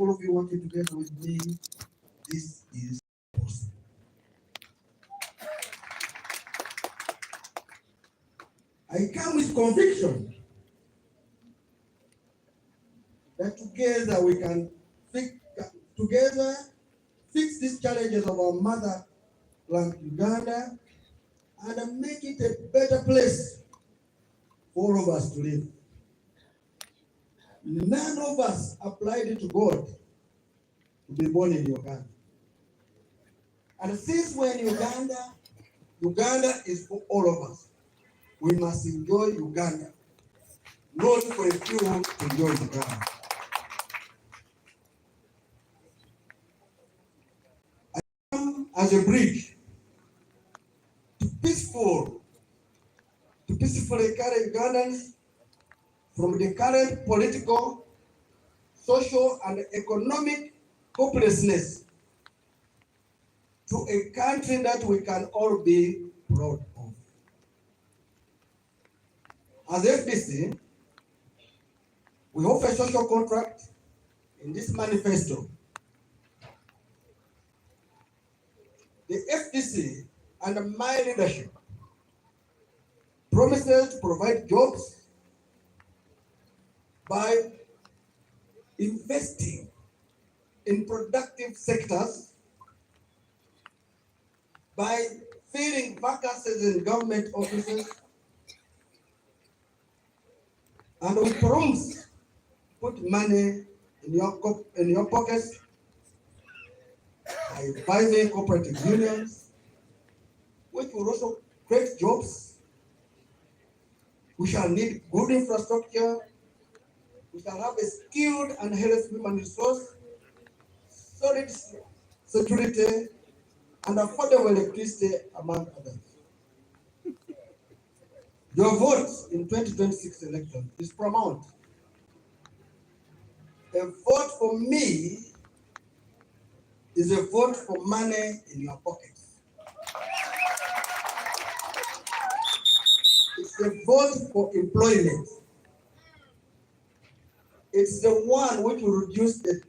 all of you working together with me, this is possible. I come with conviction that together we can fix these challenges of our motherland Uganda and make it a better place for all of us to live. None of us applied to God to be born in Uganda. And since when Uganda is for all of us. We must enjoy Uganda, not for a few to enjoy Uganda. I come as a bridge to peacefully carry Ugandans from the current political, social, and economic hopelessness to a country that we can all be proud of. As FDC, we offer a social contract in this manifesto. The FDC under my leadership promises to provide jobs by investing in productive sectors, by filling vacancies in government offices, and we promise put money in your pockets by advising cooperative unions, which will also create jobs. We shall need good infrastructure. We shall have a skilled and healthy human resource, solid security, and affordable electricity, among others. Your vote in 2026 election is paramount. A vote for me is a vote for money in your pockets. It's a vote for employment. It's the one which will reduce the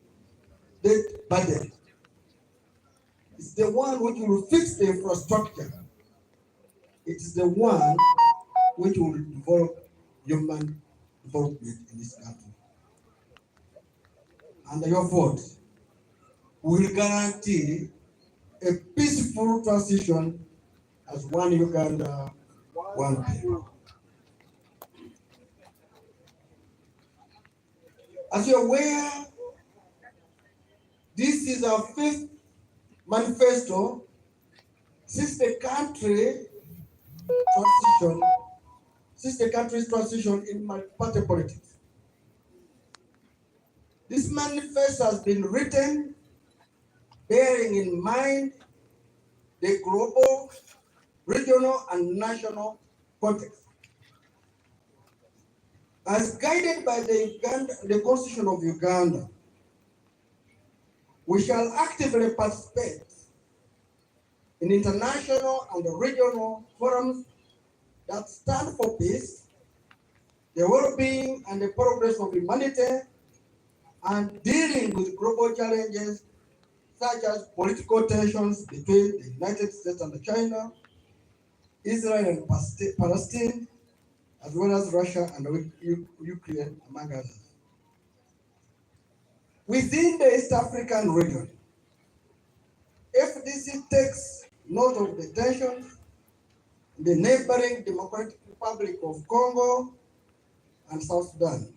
debt burden. It's the one which will fix the infrastructure. It's the one which will develop human development in this country. And your vote will guarantee a peaceful transition as one Uganda, one people. As you're aware, this is our fifth manifesto since the country's transition in multi-party politics. This manifesto has been written bearing in mind the global, regional, and national context. As guided by the Constitution of Uganda, we shall actively participate in international and regional forums that stand for peace, the well-being, and the progress of humanity, and dealing with global challenges such as political tensions between the United States and China, Israel and Palestine, as well as Russia and Ukraine, among others. Within the East African region, FDC takes note of the tensions in the neighboring Democratic Republic of Congo and South Sudan.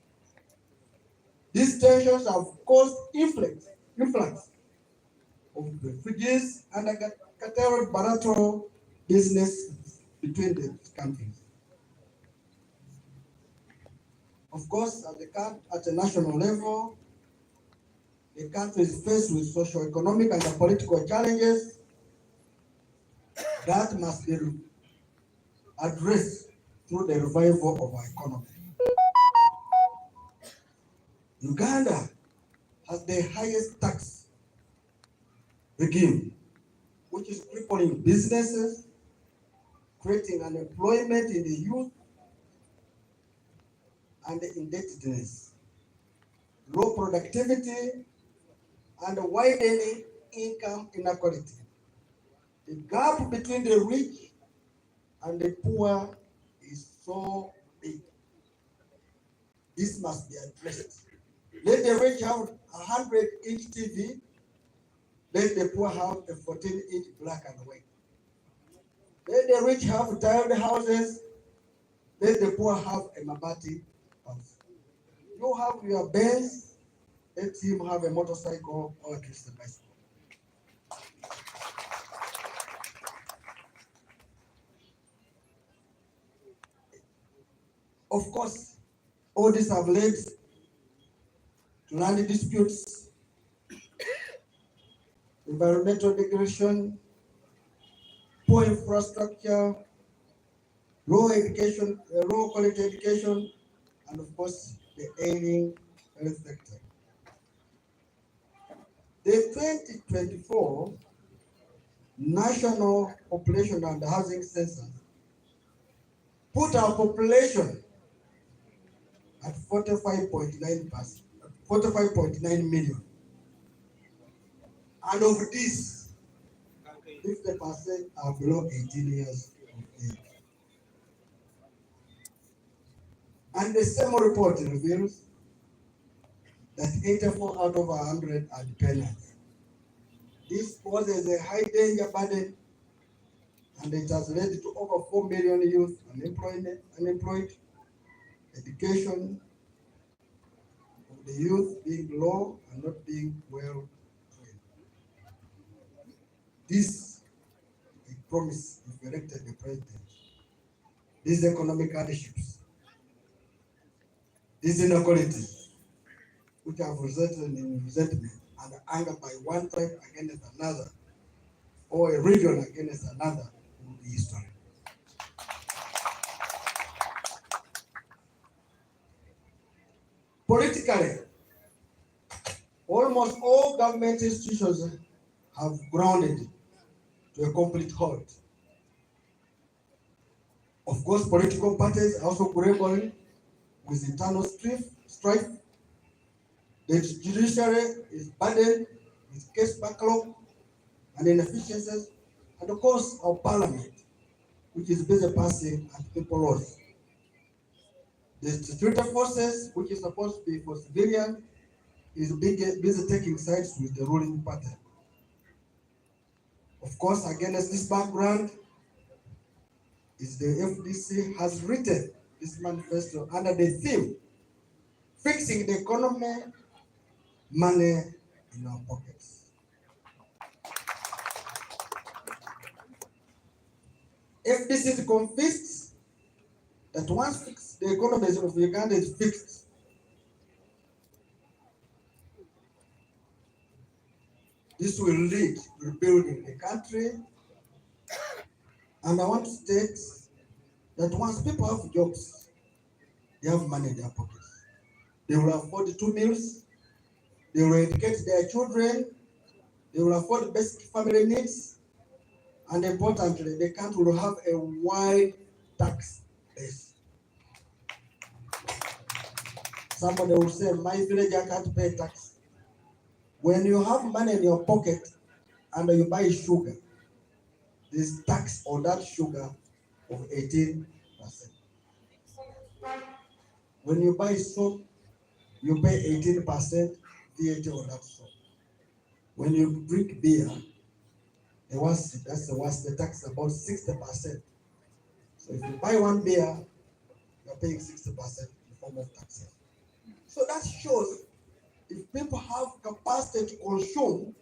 These tensions have caused influx of refugees and a curtailed bilateral business between the countries. Of course, at the national level, the country is faced with socio-economic and political challenges that must be addressed through the revival of our economy. Uganda has the highest tax regime, which is crippling businesses, creating unemployment in the youth, and the indebtedness, low productivity, and widening income inequality. The gap between the rich and the poor is so big. This must be addressed. Let the rich have a 100-inch TV. Let the poor have a 14-inch black and white. Let the rich have tiled houses. Let the poor have a mabati house. You have your Benz. Let him have a motorcycle or at least a bicycle. Of course, all these have led to land disputes, environmental degradation, poor infrastructure, low education, low quality education, and of course, the ailing health sector. The 2024 National Population and Housing Census put our population at 45.9 million. And of this, 50% are below 18 years of age. And the same report reveals that 84 out of 100 are dependents. This poses a high danger burden, and it has led to over 4 million youth unemployed, education of the youth being low and not being well trained. This is a promise if elected the president. These economic hardships, these inequalities, which have resulted in resentment and anger by one tribe against another, or a region against another, will be history. Politically, almost all government institutions have grounded to a complete halt. Of course, political parties are also grappling with internal strife. The judiciary is burdened with case backlog and inefficiencies, and of course, our parliament, which is busy passing anti-people laws. The security forces, which is supposed to be for civilians, is busy taking sides with the ruling party. Of course, against this background, is the FDC has written this manifesto under the theme, fixing the economy, money in our pockets. FDC is convinced that once the economy of Uganda is fixed, this will lead to rebuilding the country. And I want to state that once people have jobs, they have money in their pockets. They will afford 2 meals, they will educate their children, they will afford basic family needs, and importantly, the country will have a wide tax base. Somebody will say, my villager can't pay tax. When you have money in your pocket and you buy sugar, there's tax on that sugar of 18%. When you buy soap, you pay 18% VAT on that soap. When you drink beer, that's the worst, the tax is about 60%. So if you buy one beer, you're paying 60% in the form of taxes. So that shows if people have capacity to consume,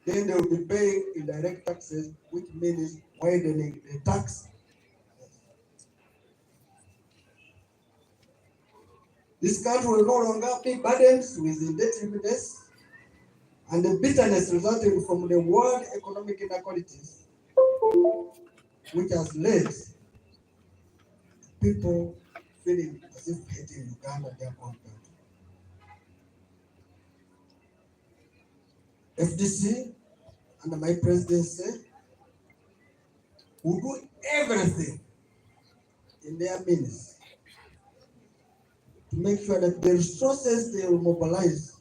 then they will be paying indirect taxes, which means widening the tax. This country will no longer be burdened with indebtedness and the bitterness resulting from the world economic inequalities, which has led people feeling as if hating Uganda their own country. FDC, under my presidency, will do everything in their means to make sure that the resources they will mobilize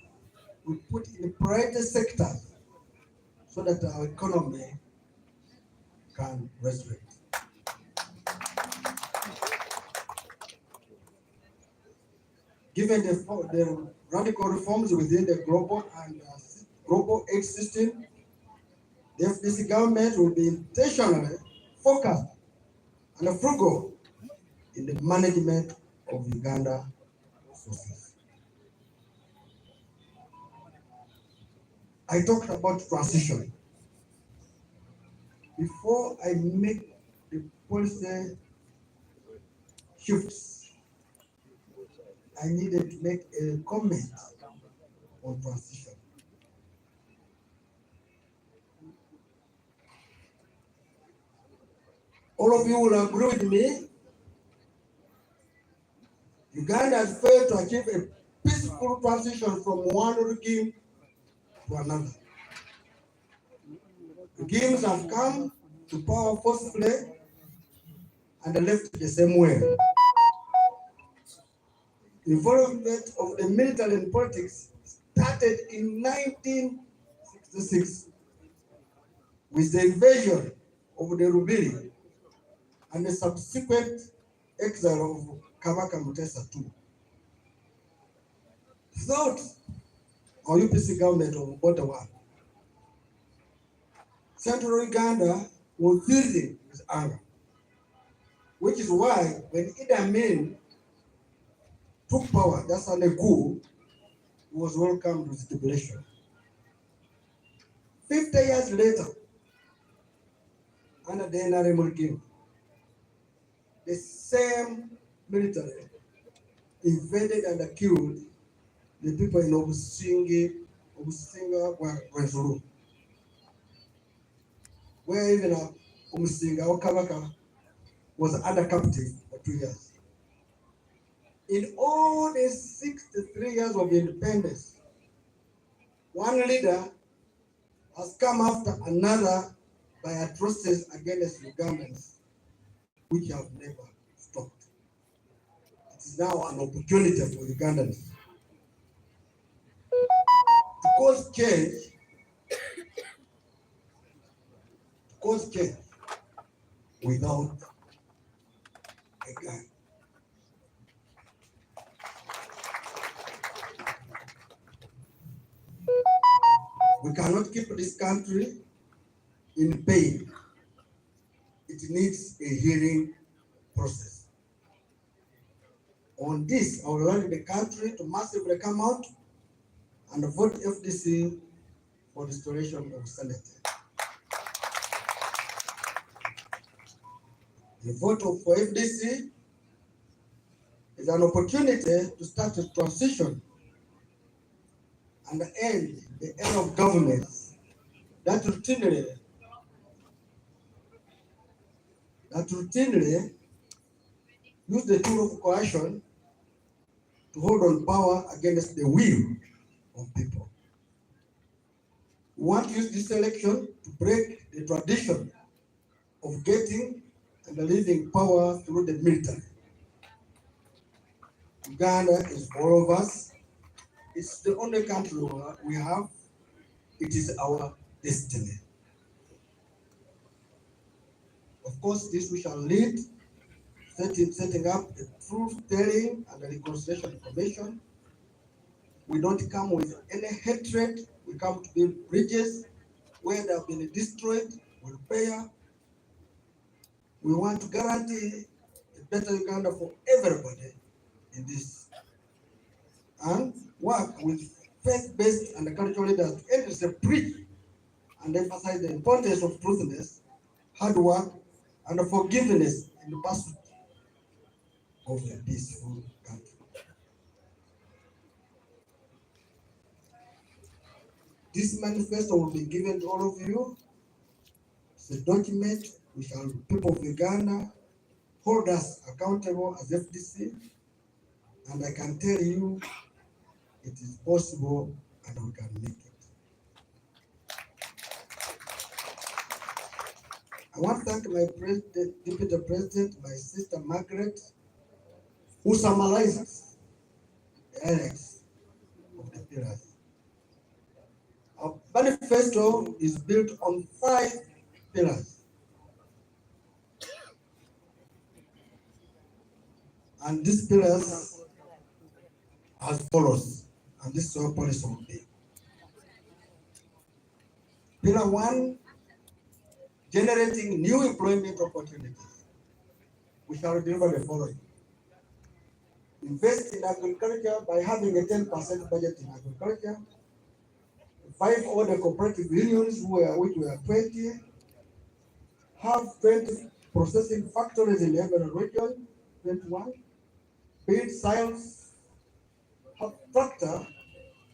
we put in the private sector so that our economy can resurrect. Given the radical reforms within the global aid system, the FDC government will be intentionally focused and frugal in the management of Uganda resources. I talked about transition. Before I make the policy shifts, I needed to make a comment on transition. All of you will agree with me. Uganda has failed to achieve a peaceful transition from one regime to another. Regimes have come to power forcefully and left the same way. Involvement of the military in politics started in 1966 with the invasion of the Rubiri and the subsequent exile of Kabaka Mutesa II. Without our UPC government of Ottawa, Central Uganda was filled with anger, which is why when Idi Amin took power, that's on the coup, was welcomed with jubilation. 50 years later, under the NRM regime, the same military invaded and killed the people in Obusinga Wenzuru, where even Obusinga or Kabaka was under captive for 2 years. In all the 63 years of independence, one leader has come after another by atrocities against Ugandans, which have never stopped. It is now an opportunity for Ugandans to cause change without a gun. We cannot keep this country in pain. It needs a healing process. On this, I will urge the country to massively come out and vote FDC for restoration of sanity. The vote for FDC is an opportunity to start a transition and end the era of governments that routinely use the tool of coercion to hold on power against the will of people. We want to use this election to break the tradition of getting and leaving power through the military. Uganda is for all of us. It's the only country we have. It is our destiny. Of course, this we shall lead, setting up a truth-telling and a reconciliation commission. We don't come with any hatred. We come to build bridges where they have been destroyed. We repair. We want to guarantee a better Uganda for everybody in this, and work with faith-based and cultural leaders to end the preach and emphasize the importance of truthfulness, hard work, and forgiveness in the pursuit of a peaceful country. This manifesto will be given to all of you. It's a document which the people of Uganda hold us accountable as FDC, and I can tell you it is possible and we can make it. I want to thank my Deputy President, my sister Margaret, who summarizes the highlights of the pillars. manifesto is built on 5 pillars. And these pillars as follows, and this is our policy will be. Pillar 1, generating new employment opportunities. We shall deliver the following. Invest in agriculture by having a 10% budget in agriculture. 5 other cooperative unions which were 20. Have 20 processing factories in every region, 21. Build science, have tractor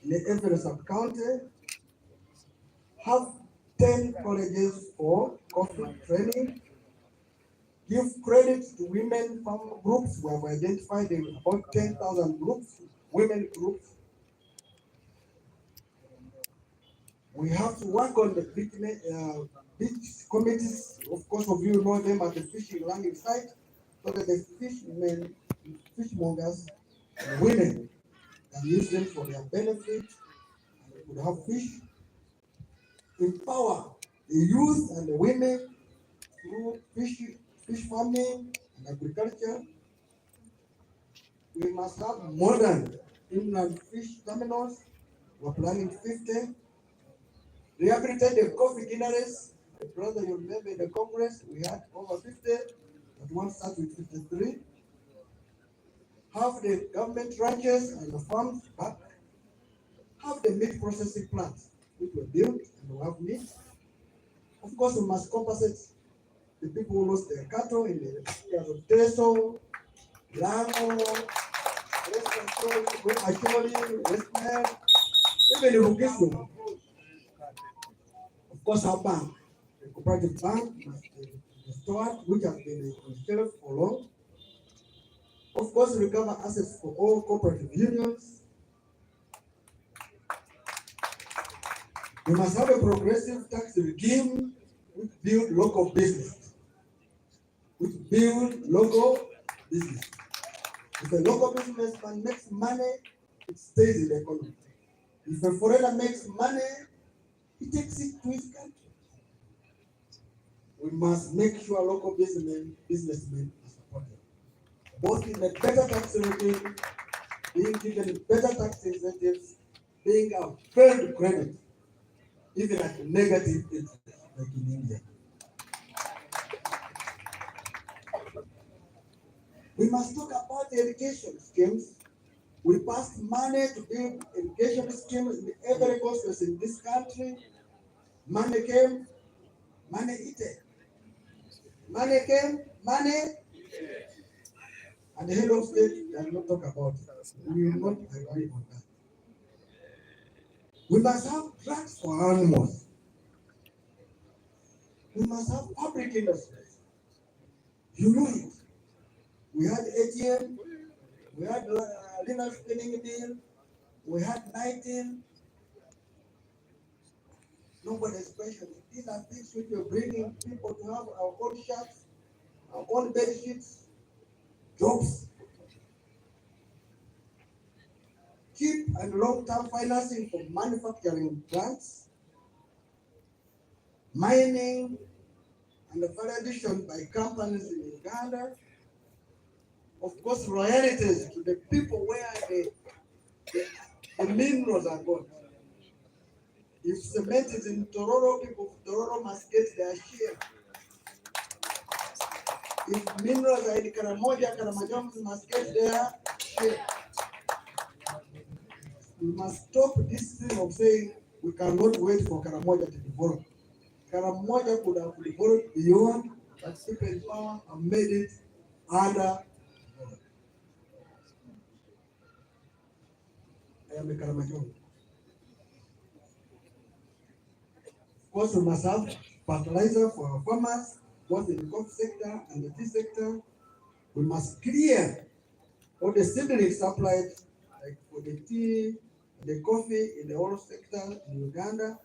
in every sub-county. Have 10 colleges for coffee training. Give credit to women farm groups. We have identified about 10,000 groups, women groups. We have to work on the beach committees. Of course, of you know them at the fishing landing site, so that the fishermen, fishmongers, and women can use them for their benefit, and they could have fish. Empower the youth and the women through fish farming and agriculture. We must have modern inland fish terminals. We're planning 50. Rehabilitate the coffee greeneries. Brother, you remember in the Congress, we had over 50, but one starts with 53. Have the government ranches and the farms back. Have the meat processing plants, which were built and we have meat. Of course, we must compensate the people who lost their cattle in the areas of Teso, Lano, West Asholi, West Nile, even in Rugisu. Of course, our bank, the cooperative bank, must be restored, which has been considered for long. Of course, recover assets for all cooperative unions. We must have a progressive tax regime which build local business. If a local businessman makes money, it stays in the economy. If a foreigner makes money, he takes it to his country. We must make sure local businessmen are supported, both in a better tax regime, being given better tax incentives, being paid credit, even at negative interest, like in India. We must talk about the education schemes. We passed money to build education schemes in every constituency in this country. Money came, money eaten. Money came, money eaten. And the head of state does not talk about it. We will not agree on that. We must have drugs for animals. We must have public industries. You know it. We had ATM, we had linear spinning mill, we had 19. Nobody's questioning. These are things which we're bringing people to have our own shops, our own bed sheets, jobs. Cheap and long-term financing for manufacturing plants, mining, and the value addition by companies in Uganda. Of course, royalties to the people where the minerals are got. If cement is in Tororo, people of Tororo must get their share. If minerals are in Karamoja must get their share. We must stop this thing of saying we cannot wait for Karamoja to develop. Karamoja could have developed beyond, but people in power have made it under. I am a Karamajon. Of course, we must have fertilizer for our farmers, both in the coffee sector and the tea sector. We must clear all the seedlings supplied, like for the tea, the coffee in the oil sector in Uganda.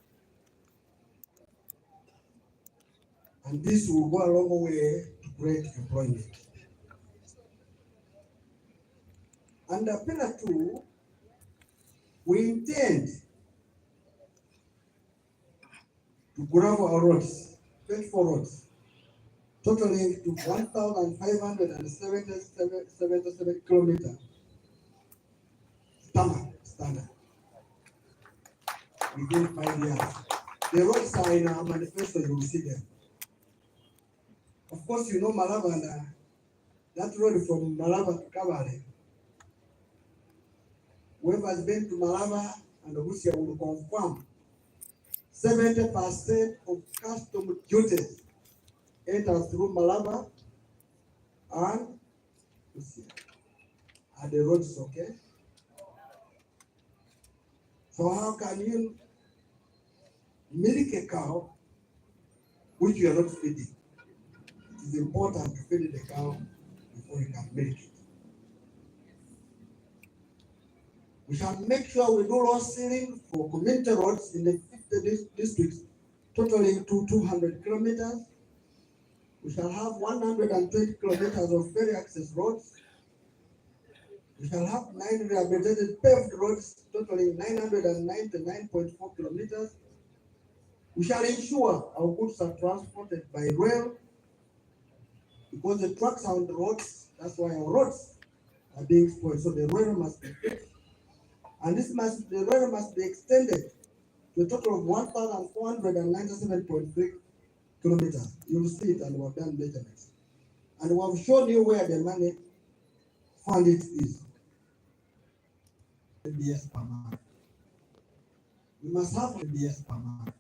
And this will go a long way to create employment. Under pillar 2, we intend to gravel our roads, 24 roads, totaling to 1,577 kilometers. Standard within 5 years. The roads are in our manifesto, you will see them. Of course, you know Malaba and that road from Malaba to Kabale. Whoever has been to Malaba and Busia will confirm 70% of custom duties enter through Malaba and Busia. Are the roads okay? So how can you milk a cow which you are not feeding? It is important to feed the cow before you can milk it. We shall make sure we do road sealing for community roads in the 50 districts, totaling to 200 kilometers. We shall have 120 kilometers of ferry access roads. We shall have 9 rehabilitated paved roads, totaling 999.4 kilometers. We shall ensure our goods are transported by rail, because the trucks are on the roads. That's why our roads are being spoiled. So the rail must be fixed. And the rail must be extended to a total of 1,497.3 kilometers. You'll see it, and we've done measurements. And we've shown you where the money funded is. MBS per month. We must have MBS per month.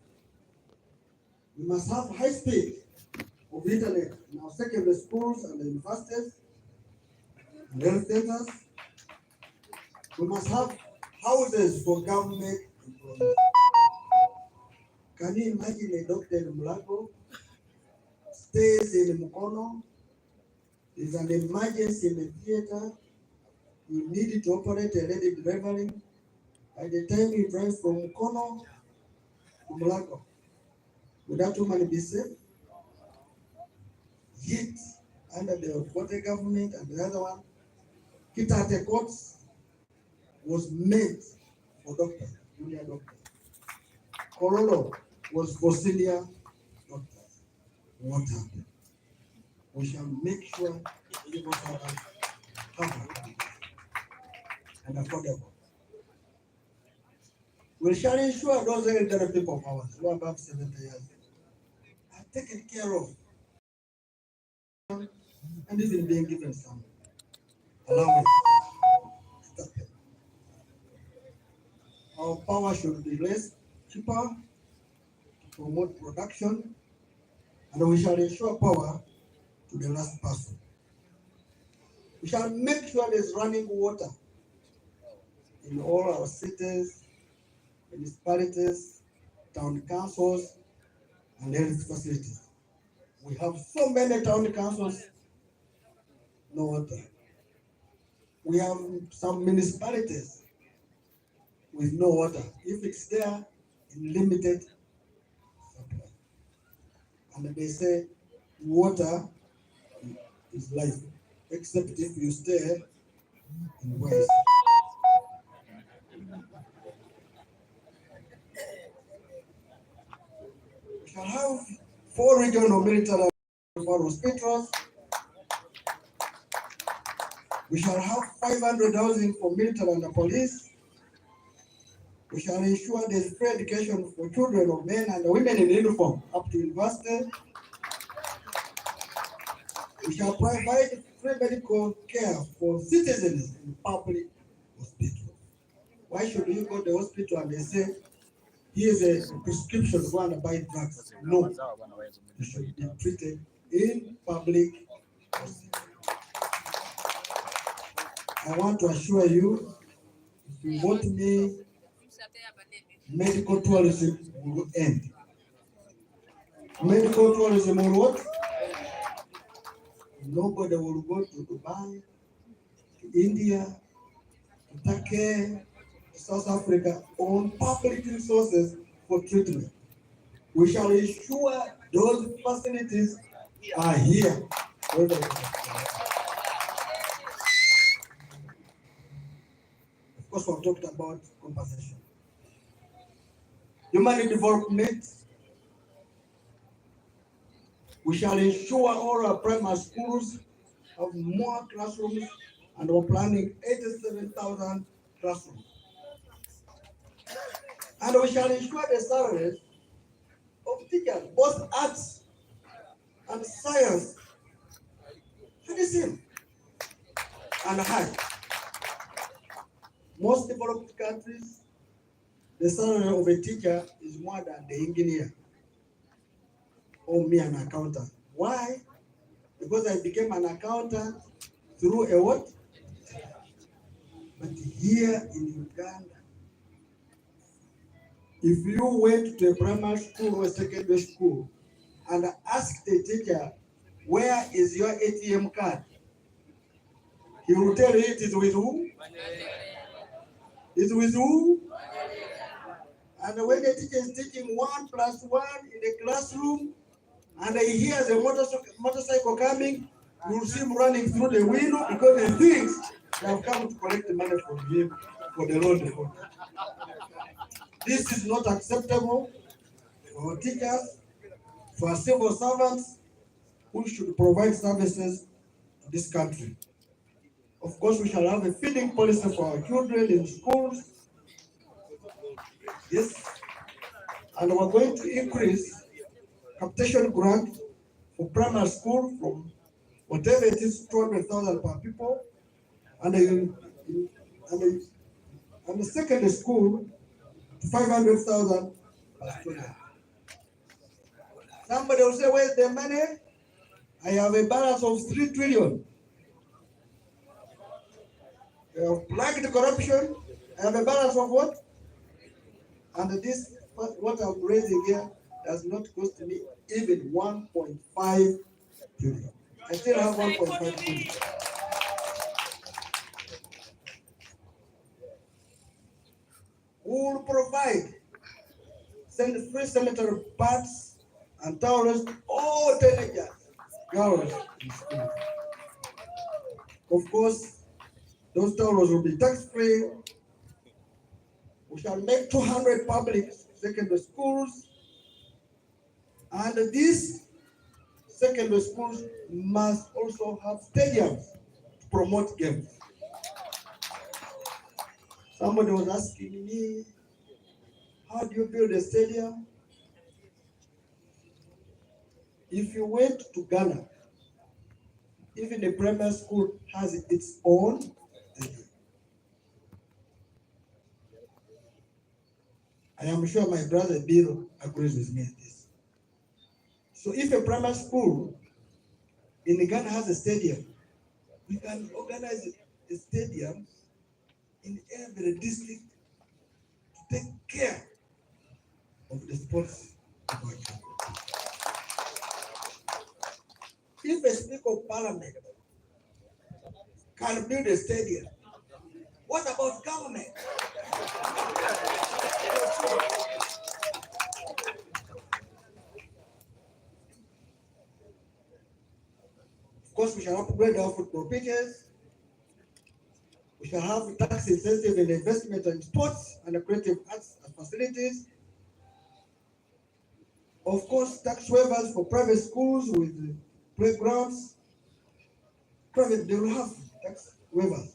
We must have high speed of internet in our secondary schools and the universities and health centers. We must have houses for government employees. Can you imagine a doctor in Mulago stays in Mukono? There's an emergency in the theater. You need to operate a lady delivering. By the time you drive from Mukono to Mulago, would that woman be safe? Yet, under the water government and the other one, Kitate Courts was meant for doctors, junior doctors. Korolo was for senior doctors. What happened? We shall make sure people have and affordable. We shall ensure those elderly people of ours who are above 70 years are taken care of and even being given some allowance. Our power should be less, cheaper, to promote production, and we shall ensure power to the last person. We shall make sure there's running water in all our cities, municipalities, town councils, and health facilities. We have so many town councils, no water. We have some municipalities with no water. If it's there, in limited supply. And they say water is life, except if you stay in West. We shall have 4 regional military hospitals. We shall have 500 housing for military and the police. We shall ensure there's free education for children of men and women in uniform up to university. We shall provide free medical care for citizens in public hospitals. Why should you go to the hospital and they say, here's a prescription, go and buy drugs? No, you should be treated in public hospitals. I want to assure you, if you vote me, medical tourism will end. Medical tourism will what? Nobody will go to Dubai, to India, to Turkey, to South Africa on public resources for treatment. We shall ensure those facilities are here. Of course, we've talked about compensation. Human development We shall ensure all our primary schools have more classrooms, and we're planning 87,000 classrooms. And we shall ensure the salaries of teachers, both arts and science, are the same and high. Most developed countries, the salary of a teacher is more than the engineer or me, an accountant. Why? Because I became an accountant through a what? But here in Uganda, if you went to a primary school or secondary school and asked the teacher, where is your ATM card? He will tell you it is with who? It's with who? And when the teacher is teaching 1 + 1 in the classroom, and he hears a motorcycle coming, you will see him running through the window because he thinks they have come to collect the money from him for the road. This is not acceptable for our teachers, for our civil servants who should provide services to this country. Of course, we shall have a feeding policy for our children in schools. Yes. And we're going to increase capitation grant for primary school from whatever it is, 200,000 per people, and the secondary school, 500,000 per student. Somebody will say, where's the money? I have a balance of 3 trillion. I have plugged the corruption. I have a balance of what? And this, what I'm raising here, does not cost me even 1.5 trillion. I still have 1.5 trillion. We will provide free sanitary pads and towels to all teenagers, girls in school. Of course, those towels will be tax-free. We shall make 200 public secondary schools, and these secondary schools must also have stadiums to promote games. Somebody was asking me, how do you build a stadium? If you went to Ghana, even the primary school has its own stadium. I am sure my brother Bill agrees with me on this. So if a primary school in Ghana has a stadium, we can organize a stadium in every district to take care of the sports of our children. If a speaker of parliament can build a stadium, what about government? Of course, we shall upgrade our football pitches. We shall have tax incentive and investment in sports and creative arts and facilities. Of course, tax waivers for private schools with playgrounds. Private, they will have tax waivers.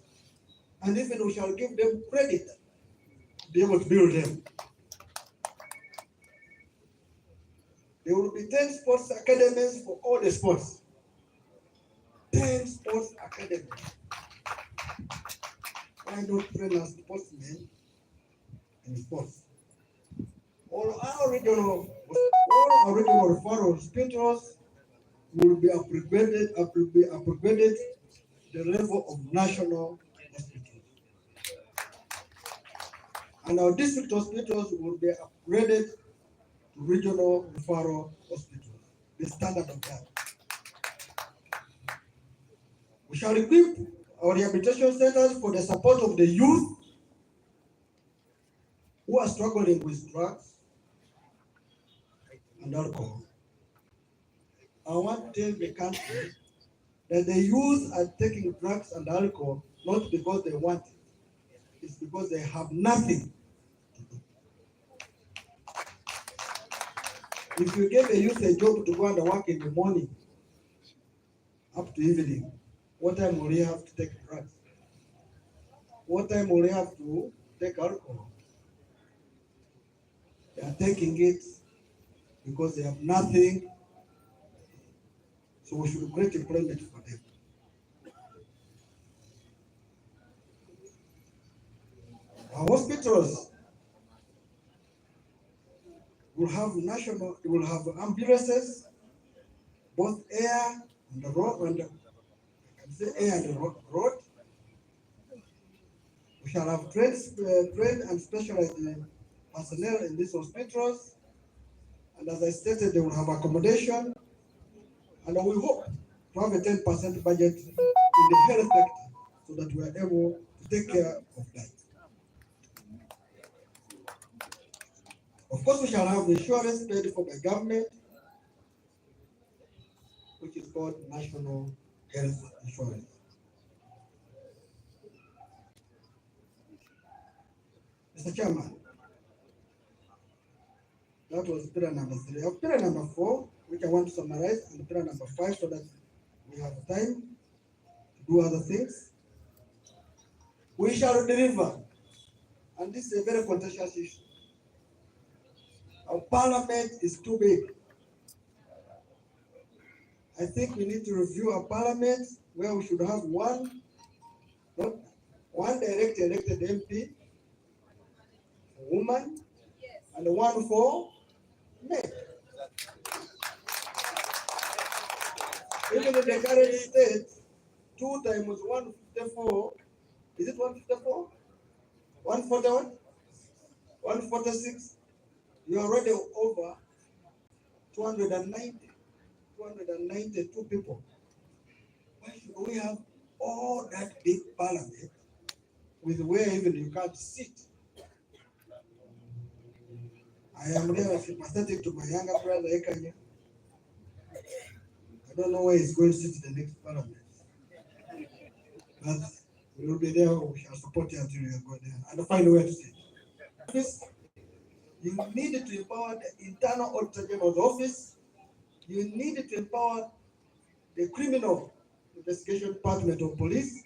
And even we shall give them credit to be able to build them. There will be 10 sports academies for all the sports. 10 sports academies. Why not train as sportsmen in sports? All our regional referral hospitals will be upgraded to the level of national hospitals. And our district hospitals will be upgraded to regional referral hospitals, the standard of that. We shall equip our rehabilitation centers for the support of the youth who are struggling with drugs and alcohol. I want to tell the country that the youth are taking drugs and alcohol not because they want it, it's because they have nothing to do. If you give a youth a job to go and work in the morning up to evening, what time will he have to take drugs? What time will he have to take alcohol? They are taking it because they have nothing. So we should create employment for them. Our hospitals will have ambulances, both air and the road, air and the road. We shall have trained and specialized personnel in these hospitals. And as I stated, they will have accommodation. And we hope to have a 10% budget in the health sector so that we are able to take care of that. Of course, we shall have insurance paid for by government, which is called National Health Insurance. Mr. Chairman, that was pillar number 3. Of pillar number 4, which I want to summarize, and pillar number 5 so that we have time to do other things. We shall deliver, and this is a very contentious issue. Our parliament is too big. I think we need to review our parliament where we should have one direct elected MP, a woman, and one for men. Even in the current state, 2 times 154, is it 154? 141? 146? You are already over 292 people. Why should we have all that big parliament with where even you can't sit? I am really sympathetic to my younger brother Ekanya. I don't know where he's going to sit in the next parliament. But we will be there, we shall support you until you go there and find a way to sit. You need to empower the internal auditor general's office. You need to empower the criminal investigation department of police,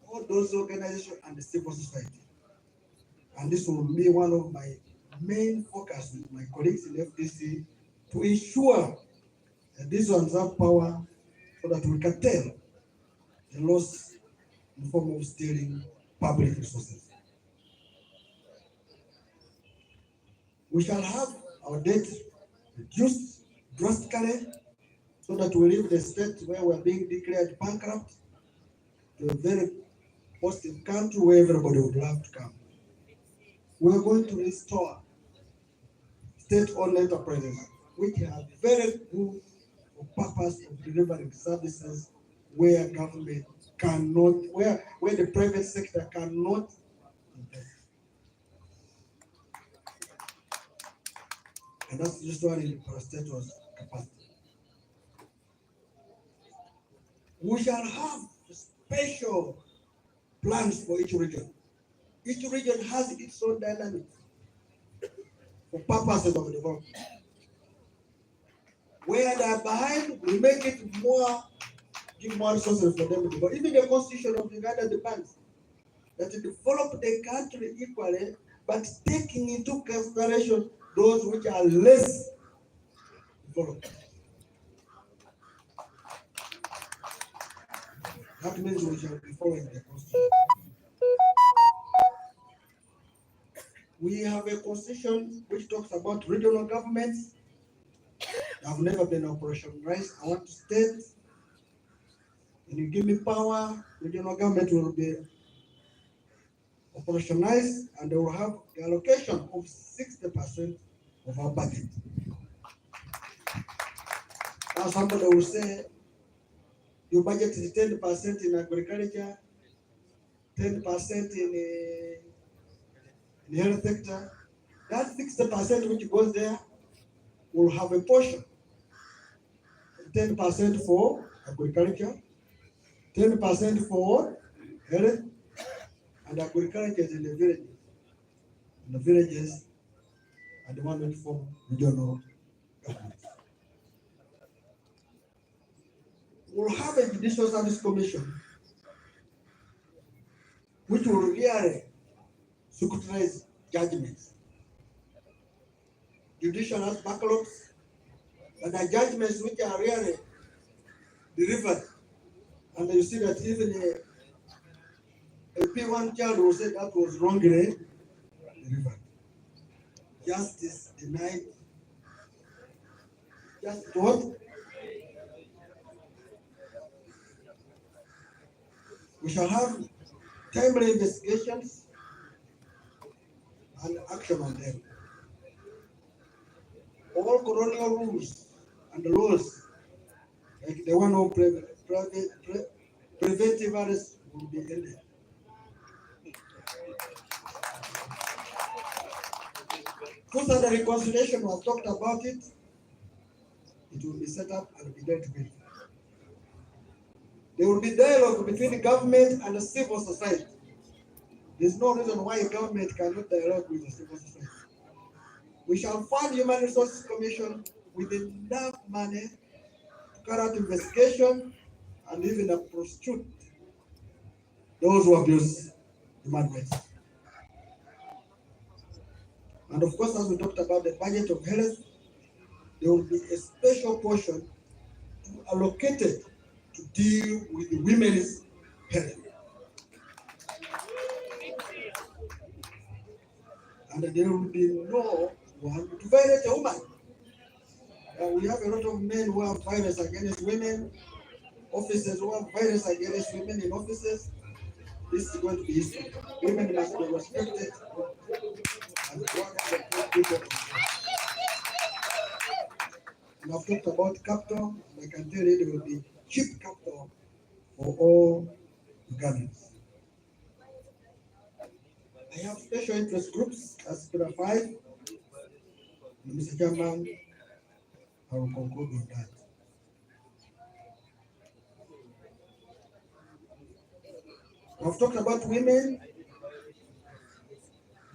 all those organizations and the civil society. And this will be one of my main focus with my colleagues in FDC to ensure that these ones have power so that we can tell the loss in the form of stealing public resources. We shall have our debt reduced drastically so that we leave the state where we are being declared bankrupt to a very positive country where everybody would love to come. We are going to restore state-owned enterprises which have very good purpose of delivering services where government cannot, where the private sector cannot invest. And that's just one in the parastatal's capacity. We shall have special plans for each region. Each region has its own dynamics for purposes of development. Where they are behind, we make it more, give more resources for them to develop. Even the constitution of Uganda demands that to develop the country equally, but taking into consideration those which are less developed. That means we shall be following the constitution. We have a constitution which talks about regional governments. They have never been operationalized. I want to state, when you give me power, regional government will be operationalized and they will have the allocation of 60% of our budget. Now somebody will say, your budget is 10% in agriculture, 10% in the health sector. That 60% which goes there will have a portion. 10% for agriculture, 10% for health, and agriculture is in the villages. In the villages, and the one that form regional governments. We'll have a judicial service commission which will really scrutinize judgments. Judicial has backlogs, but the judgments which are really delivered, and you see that even a P1 child will say that was wrongly delivered. Justice denied. Just what? We shall have timely investigations and action on them. All colonial rules and laws, like the one of preventive arrest, will be ended. Truth and reconciliation was talked about it. It will be set up and be dealt with. There will be dialogue between the government and the civil society. There's no reason why a government cannot dialogue with the civil society. We shall fund Human Resources Commission with enough money to carry out investigation and even prosecute those who abuse human rights. And of course, as we talked about the budget of health, there will be a special portion allocated to deal with the women's health. And there will be no one to violate a woman. We have a lot of men who have violence against women, officers who have violence against women in offices. This is going to be history. Women must be respected and people. And I've talked about capital, and I can tell you there will be cheap capital for all Ugandans. I have special interest groups as Pillar 5. And Mr. Chairman, I will conclude with that. I've talked about women,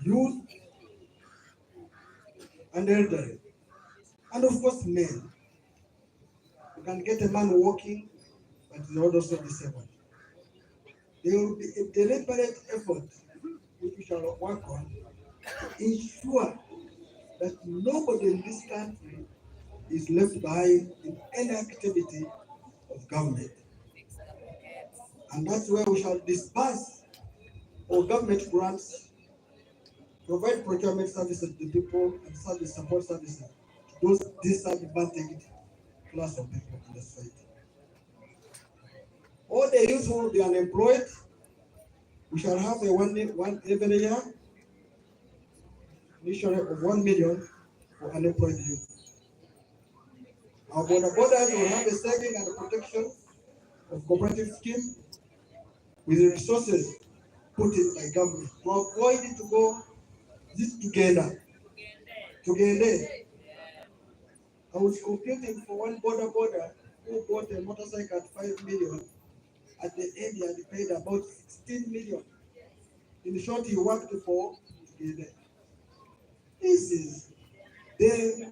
youth, and elderly, and of course men. You can get a man walking, but he's also disabled. There will be a deliberate effort which we shall work on to ensure that nobody in this country is left behind in any activity of government. And that's where we shall disburse our government grants, provide procurement services to people, and service support services to those disadvantaged class of people in the society. All the youth who will be unemployed, we shall have a one every year, initially of 1 million for unemployed youth. Our borders will have a saving and protection of cooperative scheme with the resources put in by government to avoid it to go this together. I was computing for one border who bought a motorcycle at 5 million. At the end, he had paid about 16 million. In short, he worked for together. This is their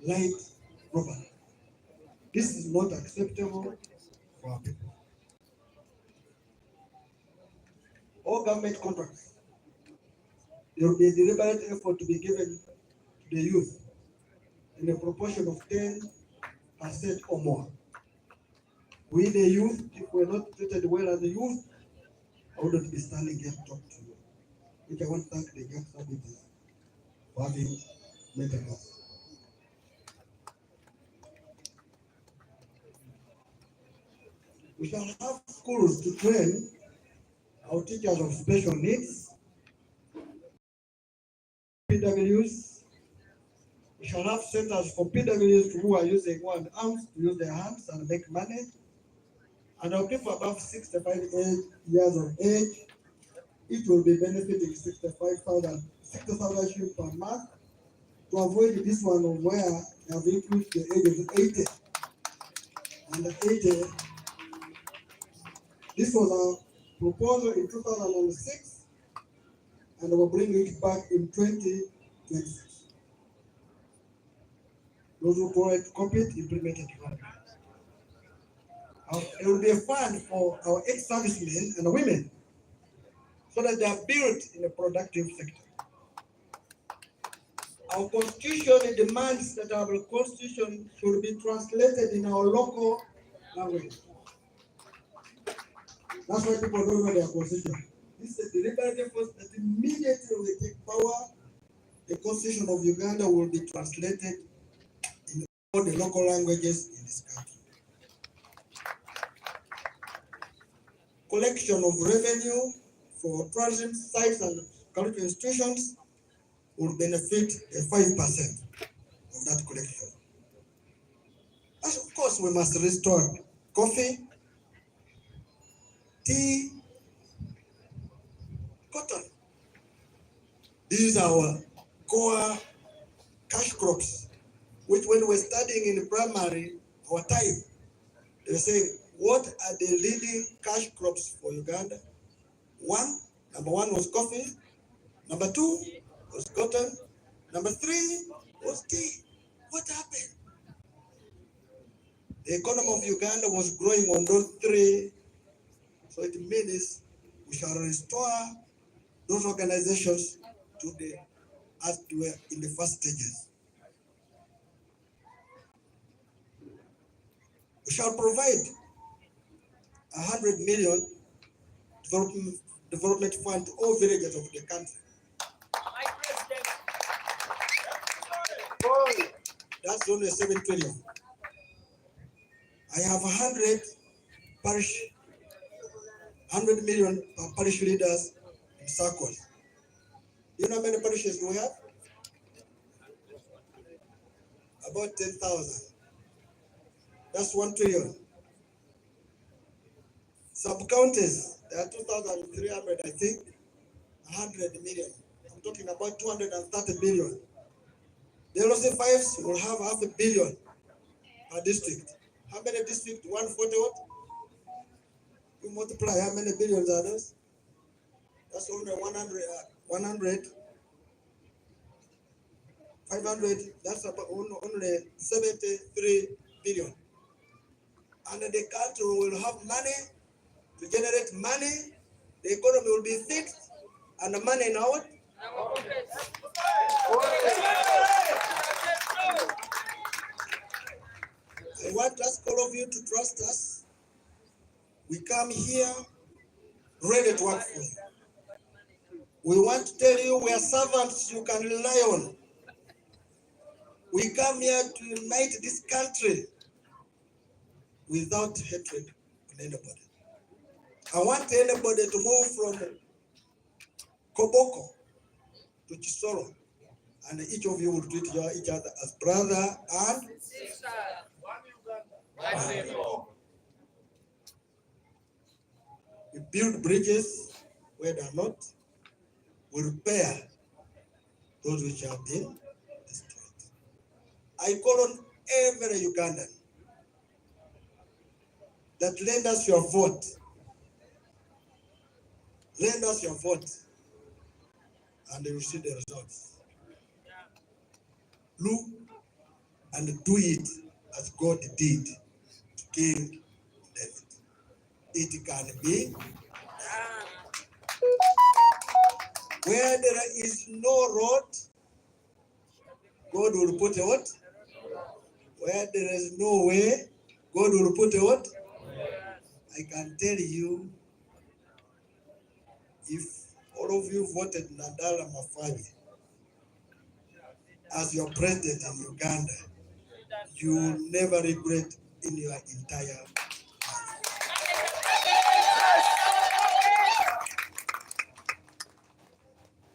light robbery. This is not acceptable for our people. All government contracts, there will be a deliberate effort to be given to the youth in a proportion of 10% or more. We, the youth, if we're not treated well as the youth, I wouldn't be standing here to talk to you. Which I want to thank the young committees for having mentored us. We shall have schools to train our teachers of special needs, PWs. We shall have centers for PWs who are using one arms to use their hands and make money. And our people above 65 years of age, it will be benefiting 60,000 shillings per month to avoid this one of where they have increased the age of 80. And 80, this was a proposal in 2006, and we'll bring it back in 2026. those who provide complete implemented development. There will be a fund for our ex-servicemen and women so that they are built in a productive sector. Our constitution demands that our constitution should be translated in our local language. That's why people don't know their constitution. This is a deliberate effort that immediately we take power, the constitution of Uganda will be translated in all the local languages in this country. Collection of revenue for tourism sites and cultural institutions will benefit 5% of that collection. And of course, we must restore coffee, tea, cotton. These are our core cash crops, which when we're studying in primary, our time, they say, what are the leading cash crops for Uganda? Number one was coffee. Number two was cotton. Number three was tea. What happened? The economy of Uganda was growing on those three. So it means we shall restore those organizations to the as they were in the first stages. We shall provide 100 million development fund to all villages of the country. That's only 7 trillion. I have 100 million parish leaders in circles. You know how many parishes do we have? About 10,000. That's 1 trillion. Sub-counties, there are 2,300, I think, 100 million. I'm talking about 230 billion. The LOC 5s will have 500 million per district. How many districts? 140 what? You multiply how many billions are those? That's only 100, 500, that's about only 73 billion. And the country will have money to generate money, the economy will be fixed, and the money now what? I want to ask all of you to trust us. We come here ready to work for you. We want to tell you we are servants you can rely on. We come here to unite this country without hatred on anybody. I want anybody to move from Koboko to Chisoro, and each of you will treat each other as brother and sister. We build bridges where they are not. We repair those which have been destroyed. I call on every Ugandan that lend us your vote. Lend us your vote, and you will see the results. Look and do it as God did to King David. It can be where there is no road, God will put a what? Where there is no way, God will put a what? I can tell you, if all of you voted Nadala Mafali as your president in Uganda, you will never regret in your entire life.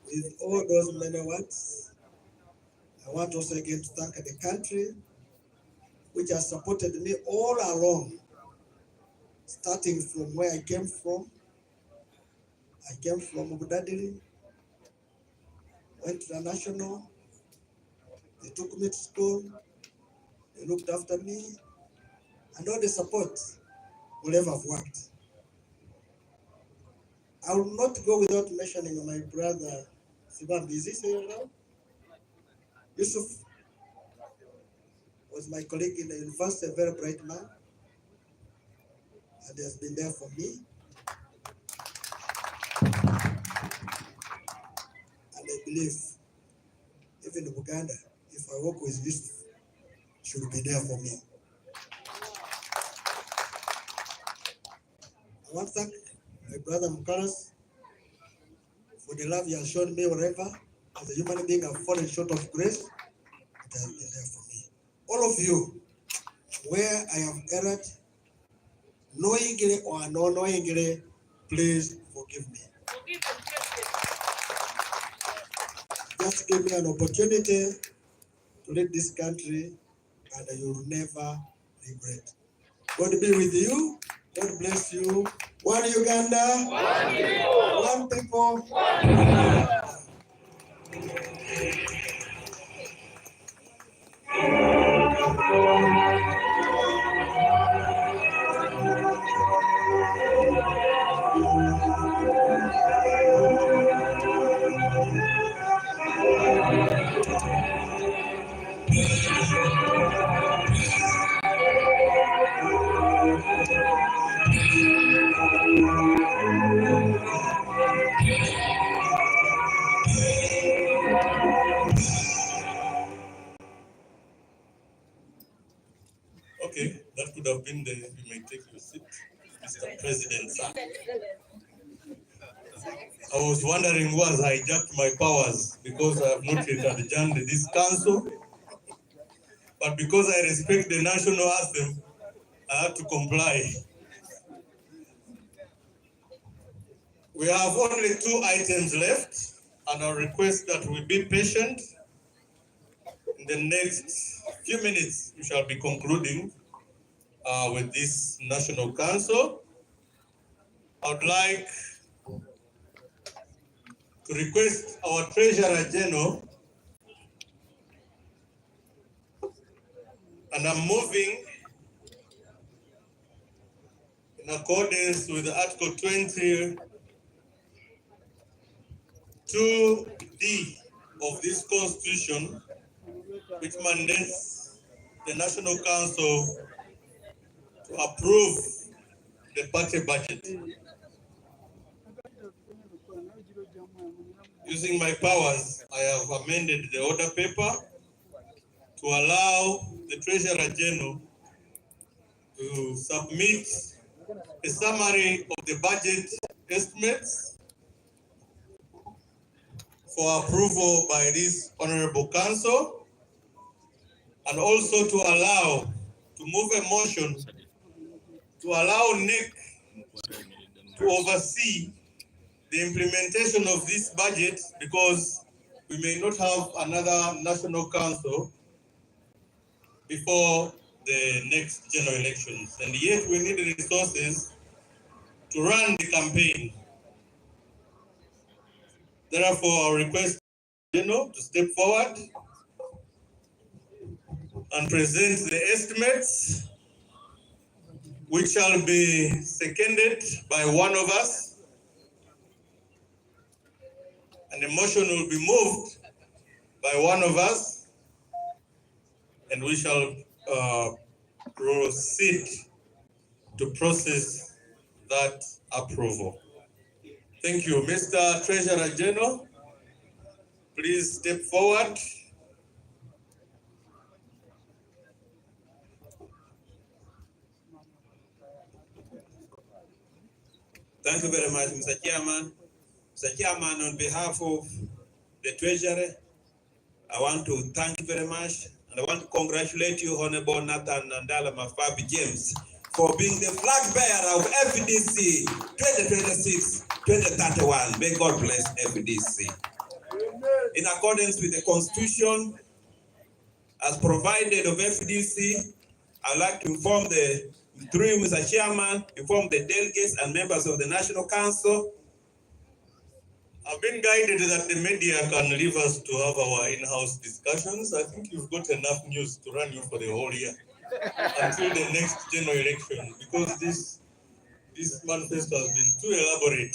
With all those many words, I want also again to thank the country which has supported me all along, starting from where I came from. I came from Budadili, went to the national, they took me to school, they looked after me, and all the support will ever have worked. I will not go without mentioning my brother, Sibam. Is he here now? Yusuf. was my colleague in the university, a very bright man, and he has been there for me. And I believe, even in Uganda, if I work with this, should be there for me. I want to thank my brother Mukaras for the love he has shown me wherever, as a human being, I've fallen short of grace. It has been there for me. All of you, where I have erred, knowingly or unknowingly, please forgive me. Just give me an opportunity to lead this country, and you will never regret. God be with you. God bless you. One Uganda, one people, one. Okay, that could have been you may take your seat, Mr. President, sir. I was wondering who has hijacked my powers because I have not yet adjourned this council. But because I respect the national anthem, I have to comply. We have only 2 items left, and I'll request that we be patient. In the next few minutes, we shall be concluding with this National Council. I would like to request our Treasurer General, and I'm moving in accordance with Article 22D of this Constitution, which mandates the National Council to approve the party budget. Using my powers, I have amended the order paper to allow the Treasurer General to submit a summary of the budget estimates for approval by this Honorable Council, and also to move a motion to allow NEC to oversee the implementation of this budget, because we may not have another National Council before the next general elections, and yet we need resources to run the campaign. Therefore, I request to step forward and present the estimates, which shall be seconded by one of us, and the motion will be moved by one of us, and we shall proceed to process that approval. Thank you. Mr. Treasurer General, please step forward. Thank you very much, Mr. Chairman. Mr. Chairman, on behalf of the Treasury, I want to thank you very much, and I want to congratulate you, Honorable Nathan Nandala Mafabi James, for being the flag bearer of FDC 2026-2031. May God bless FDC. In accordance with the Constitution, as provided of FDC, I'd like to inform through you, Mr. Chairman, inform the delegates and members of the National Council. I've been guided that the media can leave us to have our in-house discussions. I think you've got enough news to run you for the whole year until the next general election, because this manifesto has been too elaborate.